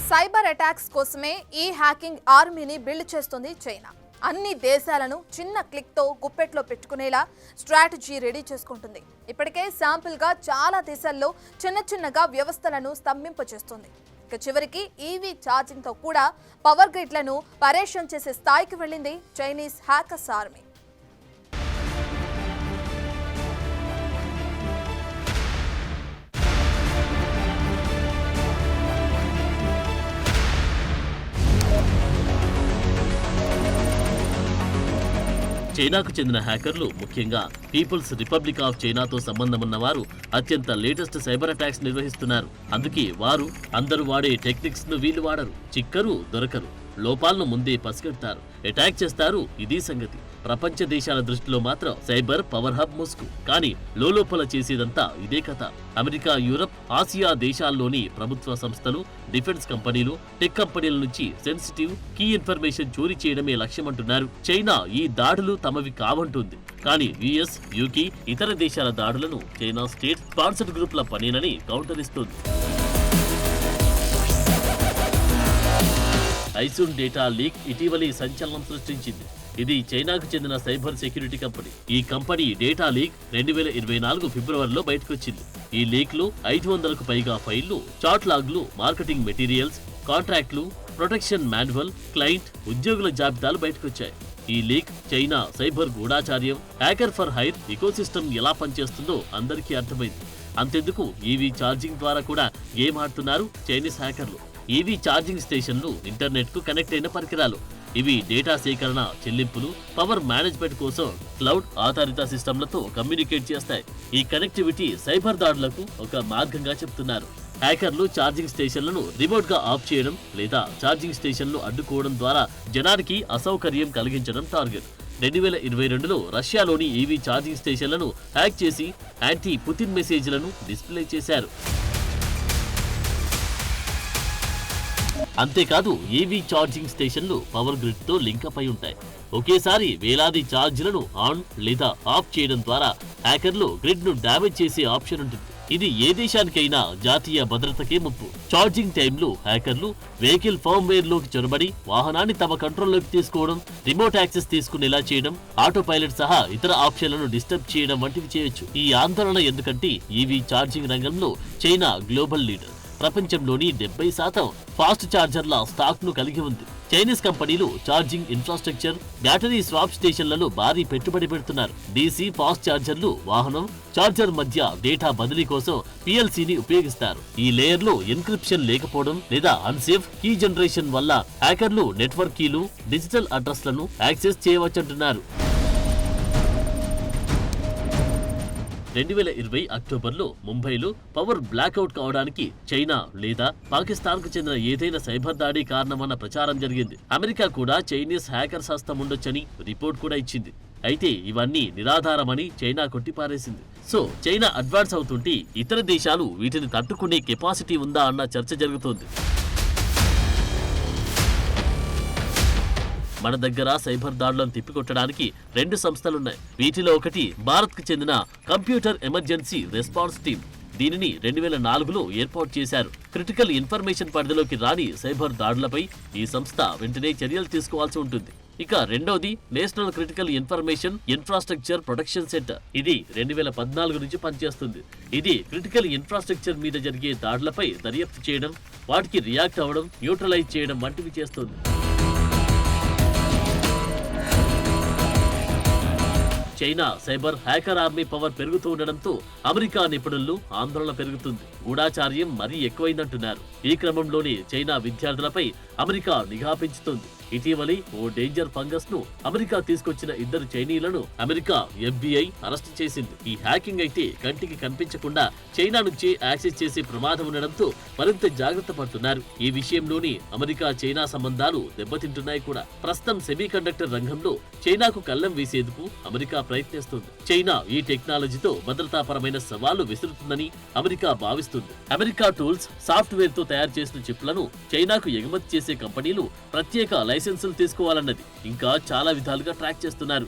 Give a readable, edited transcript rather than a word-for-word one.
Cyber attacks కోసమే ఈ hacking ఆర్మీని బిల్డ్ చేస్తుంది చైనా. అన్ని దేశాలను చిన్న క్లిక్తో గుప్పెట్లో పెట్టుకునేలా స్ట్రాటజీ రెడీ చేసుకుంటుంది. ఇప్పటికే శాంపుల్గా చాలా దేశాల్లో చిన్నగా వ్యవస్థలను స్తంభింపచేస్తుంది. ఇక చివరికి ఈవీ ఛార్జింగ్తో కూడా పవర్ గ్రిడ్లను పరేషాన్ చేసే స్థాయికి వెళ్ళింది చైనీస్ హ్యాకర్స్ ఆర్మీ. చైనాకు చెందిన హ్యాకర్లు, ముఖ్యంగా పీపుల్స్ రిపబ్లిక్ ఆఫ్ చైనాతో సంబంధం ఉన్నవారు అత్యంత లేటెస్ట్ సైబర్ అటాక్స్ నిర్వహిస్తున్నారు. అందుకే వారు అందరూ వాడే టెక్నిక్స్ ను వీళ్ళు వాడరు. చిక్కరు, దొరకరు. లోపాలను ముందే పసిగడతారు, అటాక్ చేస్తారు. ఇది సంగతి. ప్రపంచ దేశాల దృష్టిలో మాత్రం సైబర్ పవర్ హబ్ మోస్కో. కానీ లోపల చేసేదంతా ఇదే కథ. అమెరికా, యూరప్, ఆసియా దేశాల్లోని ప్రభుత్వ సంస్థలు, డిఫెన్స్ కంపెనీలు, టెక్ కంపెనీల నుంచి సెన్సిటివ్ కీ ఇన్ఫర్మేషన్ చోరీ చేయడమే లక్ష్యమంటున్నారు. చైనా ఈ దాడులు తమవి కావంటుంది. కానీ యుఎస్, యూకే, ఇతర దేశాల దాడులను చైనా స్టేట్ స్పాన్సర్డ్ గ్రూప్ల పనేనని కౌంటర్ ఇస్తుంది. ఐసూన్ డేటా లీక్ ఇటీవలి సంచలనం సృష్టించింది. ఇది చైనాకు చెందిన సైబర్ సెక్యూరిటీ కంపెనీ. ఈ కంపెనీ డేటా లీక్ 2024 ఫిబ్రవరిలో బయటకొచ్చింది. ఈ లీక్ లో 500కు పైగా ఫైళ్లు, చాట్ లాగ్లు, మార్కెటింగ్ మెటీరియల్స్, కాంట్రాక్ట్లు, ప్రొటెక్షన్ మాన్యువల్, క్లయింట్, ఉద్యోగుల జాబితాలు బయటకొచ్చాయి. ఈ లీక్ చైనా సైబర్ గూఢాచార్యం, హ్యాకర్ ఫర్ హైర్ ఇకోసిస్టమ్ ఎలా పనిచేస్తుందో అందరికీ అర్థమైంది. అంతెందుకు ఈవీ ఛార్జింగ్ ద్వారా కూడా గేమ్ ఆడుతున్నారు చైనీస్ హ్యాకర్లు. ఈవీ ఛార్జింగ్ స్టేషన్లు ఇంటర్నెట్ కు కనెక్ట్ అయిన పరికరాలు. ఇవి డేటా సేకరణ, చెల్లింపులు, పవర్ మేనేజ్మెంట్ కోసం క్లౌడ్ ఆధారిత సిస్టమ్లతో కమ్యూనికేట్ చేస్తాయి. ఈ కనెక్టివిటీ సైబర్ దాడులకు ఒక మార్గంగా చెప్తున్నారు. హ్యాకర్లు ఛార్జింగ్ స్టేషన్లను రిమోట్ గా ఆఫ్ చేయడం లేదా ఛార్జింగ్ స్టేషన్లు అడ్డుకోవడం ద్వారా జనానికి అసౌకర్యం కలిగించడం టార్గెట్. 2022లో రష్యాలోని ఈవీ ఛార్జింగ్ స్టేషన్లను హ్యాక్ చేసి యాంటీ పుతిన్ మెసేజ్లను డిస్ప్లే చేశారు. అంతేకాదు, ఈవీ ఛార్జింగ్ స్టేషన్లు పవర్ గ్రిడ్ తో లింకప్ అయి ఉంటాయి. ఒకేసారి వేలాది ఛార్జీలను ఆన్ లేదా ఆఫ్ చేయడం ద్వారా హ్యాకర్లు గ్రిడ్ ను డ్యామేజ్ చేసే ఆప్షన్ ఉంటుంది. ఇది ఏ దేశానికైనా జాతీయ భద్రతకే ముప్పు. ఛార్జింగ్ టైంలో హ్యాకర్లు వెహికల్ ఫర్మ్వేర్ లోకి చొరబడి వాహనాన్ని తమ కంట్రోల్లోకి తీసుకోవడం, రిమోట్ యాక్సెస్ తీసుకునేలా చేయడం, ఆటో పైలట్ సహా ఇతర ఆప్షన్లను డిస్టర్బ్ చేయడం వంటివి చేయొచ్చు. ఈ ఆందోళన ఎందుకంటే ఈవీ ఛార్జింగ్ రంగంలో చైనా గ్లోబల్ లీడర్. ప్రపంచంలోని 70% ఫాస్ట్ ఛార్జర్ల స్టాక్ ను కలిగి ఉంది. చైనీస్ కంపెనీలు ఛార్జింగ్ ఇన్ఫ్రాస్ట్రక్చర్, బ్యాటరీ స్వాప్ స్టేషన్లలో భారీ పెట్టుబడి పెడుతున్నారు. డీసీ ఫాస్ట్ ఛార్జర్లు వాహనం, ఛార్జర్ మధ్య డేటా బదిలీ కోసం పిఎల్సిని ఉపయోగిస్తారు. ఈ లేయర్ లో ఎన్క్రిప్షన్ లేకపోవడం లేదా అన్సేఫ్ కీ జనరేషన్ వల్ల హ్యాకర్లు నెట్వర్క్ కీలు, డిజిటల్ అడ్రస్లను యాక్సెస్ చేయవచ్చంటున్నారు. 2020 అక్టోబర్లో ముంబైలో పవర్ బ్లాక్అవుట్ కావడానికి చైనా లేదా పాకిస్తాన్ కు చెందిన ఏదైనా సైబర్ దాడి కారణమన్న ప్రచారం జరిగింది. అమెరికా కూడా చైనీస్ హ్యాకర్స్ హస్తం ఉండొచ్చని రిపోర్ట్ కూడా ఇచ్చింది. అయితే ఇవన్నీ నిరాధారమని చైనా కొట్టిపారేసింది. సో చైనా అడ్వాన్స్ అవుతుంటే ఇతర దేశాలు వీటిని తట్టుకునే కెపాసిటీ ఉందా అన్న చర్చ జరుగుతోంది. మన దగ్గర సైబర్ దాడులను తిప్పికొట్టడానికి 2 సంస్థలున్నాయి. వీటిలో ఒకటి భారత్ కు చెందిన కంప్యూటర్ ఎమర్జెన్సీ రెస్పాన్స్ టీమ్. దీనిని 2004లో ఏర్పాటు చేశారు. క్రిటికల్ ఇన్ఫర్మేషన్ పరిధిలోకి రాని సైబర్ దాడులపై ఈ సంస్థ వెంటనే చర్యలు తీసుకోవాల్సి ఉంటుంది. ఇక రెండోది national critical information infrastructure protection centre. ఇది 2014 నుంచి పనిచేస్తుంది. ఇది క్రిటికల్ ఇన్ఫ్రాస్ట్రక్చర్ మీద జరిగే దాడులపై దర్యాప్తు చేయడం, వాటికి రియాక్ట్ అవ్వడం, న్యూట్రలైజ్ చేయడం వంటివి చేస్తుంది. China cyber hacker army power పెరుగుతూ ఉండడంతో అమెరికా నిపుణులు ఆందోళన పెరుగుతుంది. గూఢాచార్యం మరీ ఎక్కువైందంటున్నారు. ఈ క్రమంలోనే చైనా విద్యార్థులపై అమెరికా నిఘా పెంచుతోంది. ఇటీవలి ఓ డేంజర్ ఫంగస్ ను అమెరికా తీసుకొచ్చిన 2 చైనీయులను అమెరికా FBI అరెస్ట్ చేసింది. ఈ హ్యాకింగ్ అయితే కంటికి కనిపించకుండా చైనా నుంచి యాక్సెస్ చేసే ప్రమాదం ఉండడంతో మరింత జాగ్రత్త పడుతున్నారు. ఈ విషయంలోని అమెరికా చైనా సంబంధాలు దెబ్బతింటున్నాయి కూడా. ప్రస్తుతం సెమీకండక్టర్ రంగంలో చైనాకు కళ్లెం వేసేందుకు అమెరికా ప్రయత్నిస్తుంది. చైనా ఈ టెక్నాలజీతో భద్రతాపరమైన సవాళ్లు విసురుతుందని అమెరికా భావిస్తుంది. అమెరికా టూల్స్, సాఫ్ట్వేర్ తో తయారు చేసిన చిప్లను చైనాకు ఎగుమతి చేసే కంపెనీలు ప్రత్యేక లైసెన్సులు తీసుకోవాలన్నది ఇంకా చాలా విధాలుగా ట్రాక్ చేస్తున్నారు.